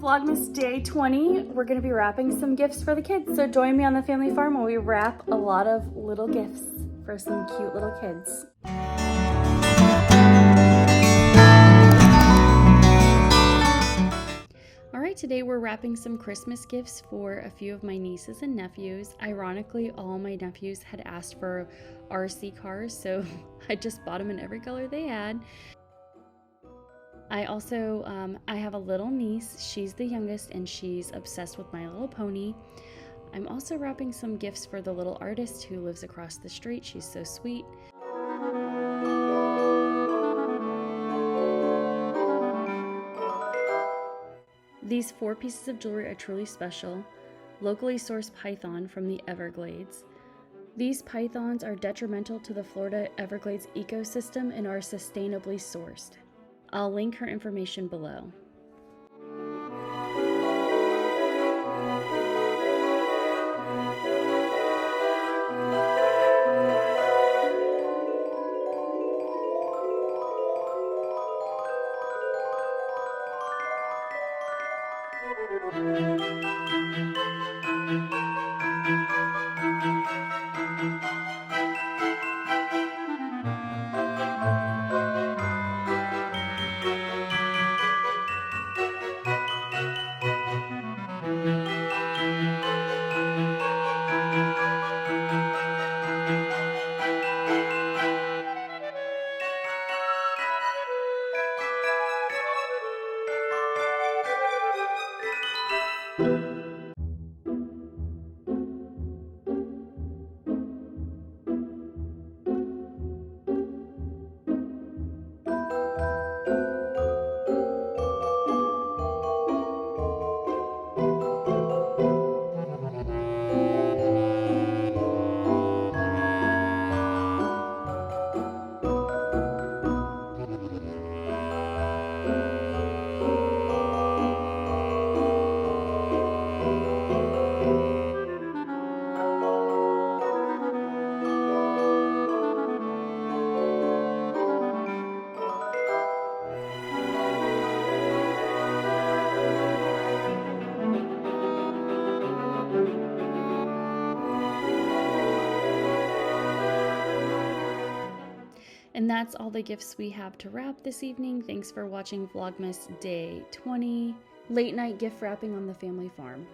Vlogmas day 20. We're gonna be wrapping some gifts for the kids. So join me on the family farm while we wrap a lot of little gifts for some cute little kids. All right, today we're wrapping some Christmas gifts for a few of my nieces and nephews. Ironically, all my nephews had asked for RC cars, so I just bought them in every color they had. I also, I have a little niece. She's the youngest and she's obsessed with My Little Pony. I'm also wrapping some gifts for the little artist who lives across the street. She's so sweet. These 4 pieces of jewelry are truly special. Locally sourced python from the Everglades. These pythons are detrimental to the Florida Everglades ecosystem and are sustainably sourced. I'll link her information below. And that's all the gifts we have to wrap this evening. Thanks for watching Vlogmas Day 20, late night gift wrapping on the family farm.